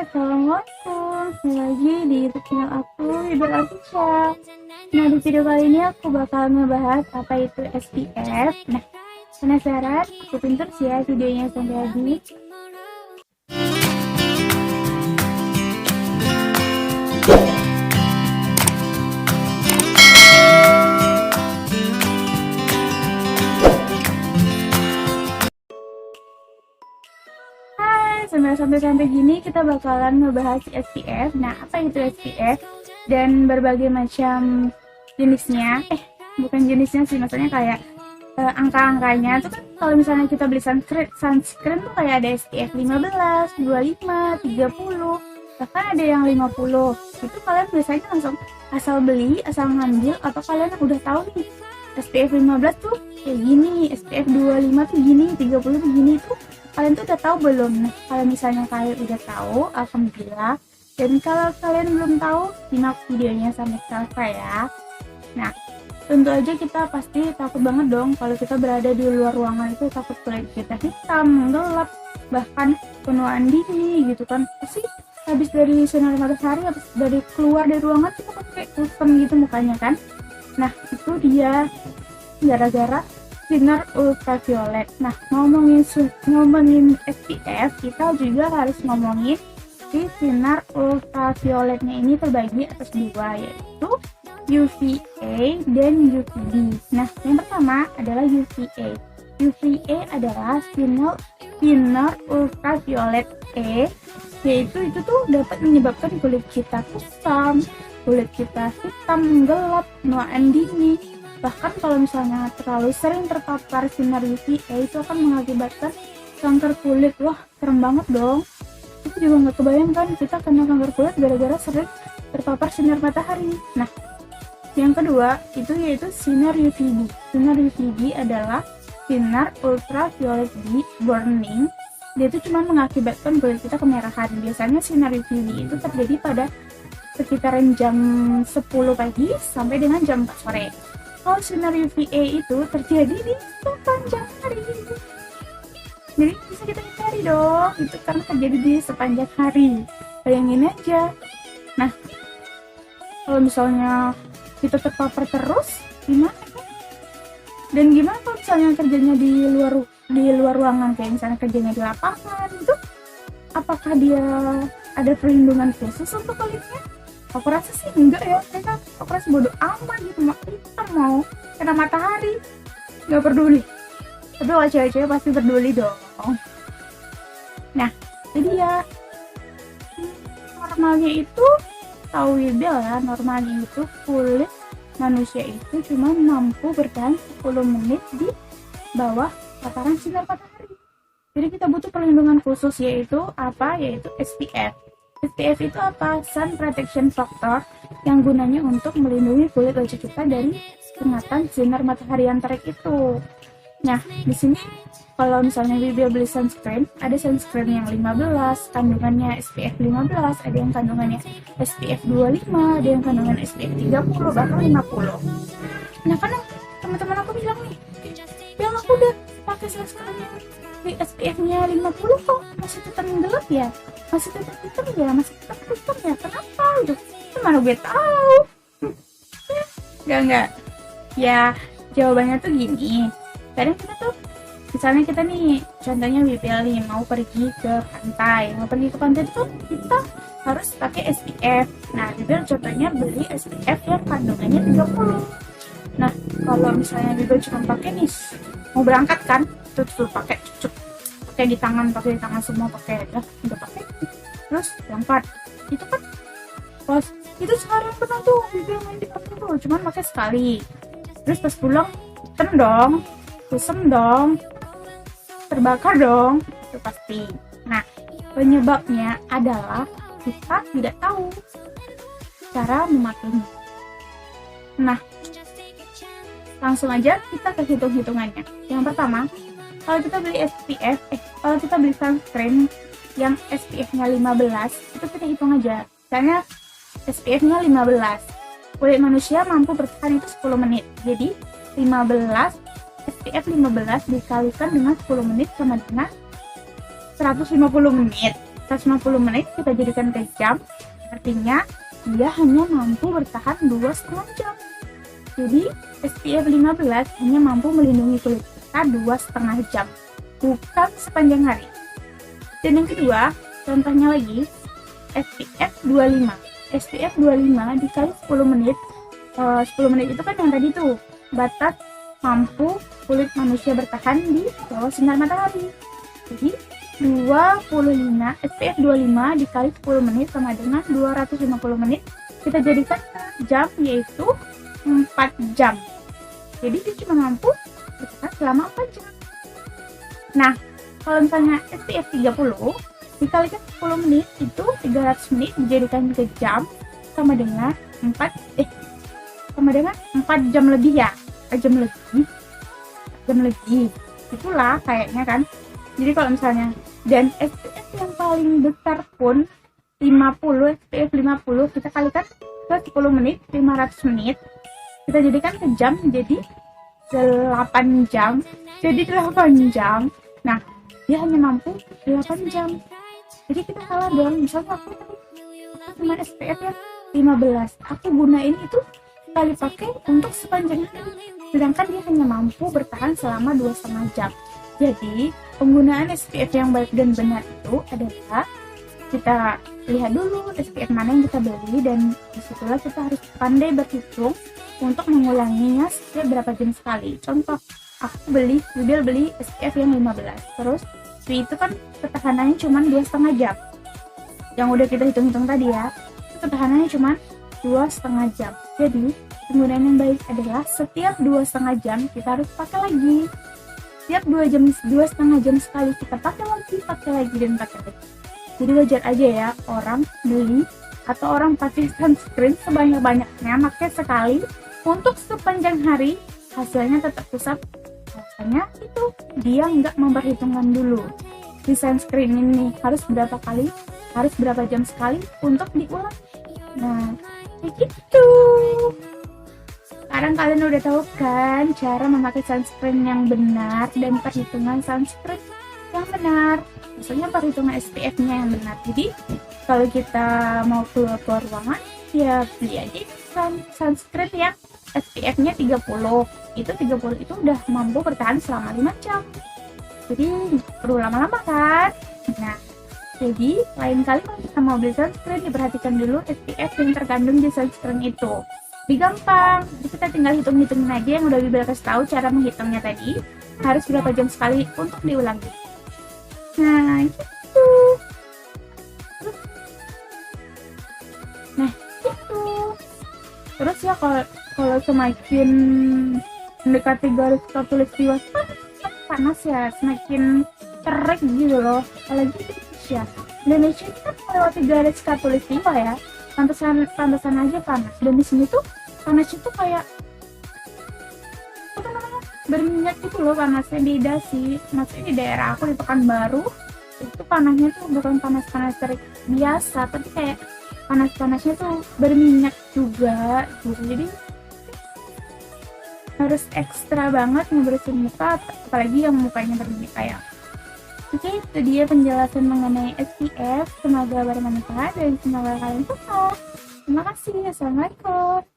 Assalamualaikum. Kembali lagi di YouTube channel aku, Ibel Official. Nah, di video kali ini aku bakal ngebahas apa itu SPF. Nah, penasaran? Ikutin terus ya videonya sampai habis. Sampai gini kita bakalan ngebahas SPF. Nah, apa itu SPF dan berbagai macam jenisnya. Bukan jenisnya sih, maksudnya kayak angka-angkanya tuh kan. Kalau misalnya kita beli sunscreen tuh kayak ada SPF 15, 25, 30, bahkan ada yang 50. Itu kalian biasanya langsung asal beli, asal ngambil, atau kalian udah tahu nih SPF 15 tuh kayak gini, SPF 25 tuh gini, 30 tuh gini. Itu kalian tuh udah tahu belum? Nah, kalau misalnya kalian udah tahu, alhamdulillah. Dan kalau kalian belum tahu, simak videonya sampai selesai ya. Nah, tentu aja kita pasti takut banget dong kalau kita berada di luar ruangan itu, takut kulit kita hitam, gelap, bahkan penuaan dini gitu kan. Pasti habis dari sinar matahari, habis dari keluar dari ruangan kita pakai kusam gitu mukanya kan. Nah, itu dia gara-gara sinar ultraviolet. Nah, ngomongin SPF, kita juga harus ngomongin si sinar ultravioletnya ini terbagi atas dua, yaitu UVA dan UVB. Nah, yang pertama adalah UVA. UVA adalah sinar ultraviolet E, yaitu itu tuh dapat menyebabkan kulit kita kusam, kulit kita hitam, gelap, penuaan dini. Bahkan kalau misalnya terlalu sering terpapar sinar UVA, itu akan mengakibatkan kanker kulit. Wah, serem banget dong. Itu juga nggak kebayang kan kita kena kanker kulit gara-gara sering terpapar sinar matahari. Nah, yang kedua itu yaitu sinar UVB. Sinar UVB adalah sinar ultraviolet B burning. Dia itu cuma mengakibatkan kulit kita kemerahan. Biasanya sinar UVB itu terjadi pada sekitaran jam 10 pagi sampai dengan jam 4 sore. Kalau sinar UVA itu terjadi di sepanjang hari, jadi bisa kita hindari dong, itu karena terjadi di sepanjang hari. Bayangin aja. Nah, kalau misalnya kita terpapar terus, gimana kan? Dan gimana kalau misalnya kerjanya di luar ruangan, kayak misalnya kerjanya di lapangan, itu apakah dia ada perlindungan khusus untuk kulitnya? Aku rasa sih enggak ya, mereka aku rasa bodo amat gitu, kita mau kena matahari nggak peduli. Tapi kalau cewek-cewek pasti peduli dong. Nah, jadi ya normalnya itu, tahu Bel ya, normalnya itu kulit manusia itu cuma mampu bertahan 10 menit di bawah paparan sinar matahari. Jadi kita butuh perlindungan khusus, yaitu apa? Yaitu SPF. SPF itu apa? Sun Protection Factor, yang gunanya untuk melindungi kulit wajah kita dari sengatan sinar matahari yang terik itu. Nah, di sini kalau misalnya Bibi beli sunscreen, ada sunscreen yang 15, kandungannya SPF 15, ada yang kandungannya SPF 25, ada yang kandungan SPF 30, bahkan 50. Nah, kadang teman-teman aku bilang nih, yang aku udah pakai sunscreen yang di SPF-nya 50 kok masih tetap gelap ya, masih tetap hitam ya, masih tetap kusam ya, kenapa gitu? Itu mana gue tahu. Enggak ya, jawabannya tuh gini. Kadang kita tuh, misalnya kita nih, contohnya BPL nih, mau pergi ke pantai itu kita harus pakai SPF. Nah, BPL contohnya beli SPF yang kandungannya 30. Nah, kalau misalnya BPL cuma pakai nih, mau berangkat kan, tuh pakai di tangan semua, pakai ya, udah pakai terus berangkat. Itu kan pas itu seharian penuh tuh video main di pakai tuh, cuman pakai sekali. Terus pas pulang hitam dong, kusam dong, terbakar dong, itu pasti. Nah, penyebabnya adalah kita tidak tahu cara memakainya. Nah, langsung aja kita ke hitung-hitungannya. Yang pertama, kalau kita beli sunscreen yang SPF-nya 15, itu kita hitung aja. Misalnya SPF-nya 15, kulit manusia mampu bertahan itu 10 menit. Jadi 15 SPF 15 dikalikan dengan 10 menit sama dengan 150 menit. 150 menit kita jadikan ke jam, artinya dia hanya mampu bertahan 2,5 jam. Jadi SPF 15 hanya mampu melindungi kulit kita 2,5 jam, bukan sepanjang hari. Dan yang kedua, contohnya lagi, SPF 25. SPF 25 dikali 10 menit. 10 menit itu kan yang tadi tuh, batas mampu kulit manusia bertahan di bawah sinar matahari. Jadi 25 SPF 25 dikali 10 menit sama dengan 250 menit. Kita jadikan jam, yaitu 4 jam. Jadi dia cuma mampu bertahan selama 4 jam. Nah, kalau misalnya SPF 30 dikalikan 10 menit itu 300 menit dijadikan ke jam sama dengan 4 jam lebih ya. Jam lebih. Itulah kayaknya kan. Jadi kalau misalnya, dan SPF yang paling besar pun 50, SPF 50 kita kalikan ke 10 menit, 500 menit. Kita jadikan ke jam, jadi 8 jam. Jadi 8 jam. Nah, dia hanya mampu 8 jam. Jadi kita salah dong. Misalnya aku cuma SPF yang 15. Aku gunain itu sekali pakai untuk sepanjang hari. Sedangkan dia hanya mampu bertahan selama 2,5 jam. Jadi, penggunaan SPF yang baik dan benar itu adalah kita lihat dulu SPF mana yang kita beli, dan disitulah kita harus pandai berhitung untuk mengulanginya setiap berapa jam sekali. Contoh, aku beli SPF yang 15, terus itu kan ketahanannya cuma 2,5 jam. Yang udah kita hitung-hitung tadi ya, ketahanannya cuma 2,5 jam. Jadi, penggunaan yang baik adalah setiap 2,5 jam kita harus pakai lagi. Setiap 2,5 jam sekali kita pakai lagi dan pakai lagi. Jadi wajar aja ya orang beli atau orang pakai sunscreen sebanyak-banyaknya, pakai sekali untuk sepanjang hari, hasilnya tetap rusak. Makanya itu dia nggak memperhitungkan dulu di sunscreen ini harus berapa kali, harus berapa jam sekali untuk diulang. Nah, begitu. Sekarang kalian udah tahu kan cara memakai sunscreen yang benar dan perhitungan sunscreen yang benar. Maksudnya perhitungan SPF-nya yang benar. Jadi kalau kita mau keluar ruangan, ya beli aja sunscreen yang SPF-nya 30. Itu 30 itu udah mampu bertahan selama 5 jam. Jadi perlu lama-lama kan? Nah, jadi lain kali kalau kita mau beli sunscreen, diperhatikan dulu SPF yang terkandung di sunscreen itu. Gampang, jadi kita tinggal hitung-hitungin aja yang udah Bibel kasih tahu cara menghitungnya tadi. Harus berapa jam sekali untuk diulangi. Nah, gitu. Terus ya kalau semakin mendekati garis khatulistiwa panas ya, semakin terik gitu loh. Apalagi Indonesia kan melewati garis khatulistiwa ya. Pantesan aja panas. Dan di sini tuh panasnya tuh kayak berminyak gitu loh panasnya. Beda sih, maksudnya di daerah aku di Pekanbaru itu panasnya tuh bukan panas-panas terik biasa, tapi kayak panas-panasnya tuh berminyak juga gitu. Jadi harus ekstra banget ngebersihin muka, apalagi yang mukanya berminyak kayak. Oke, itu dia penjelasan mengenai SPF. Semoga bermanfaat dan semoga kalian suka. Terima kasih. Assalamualaikum.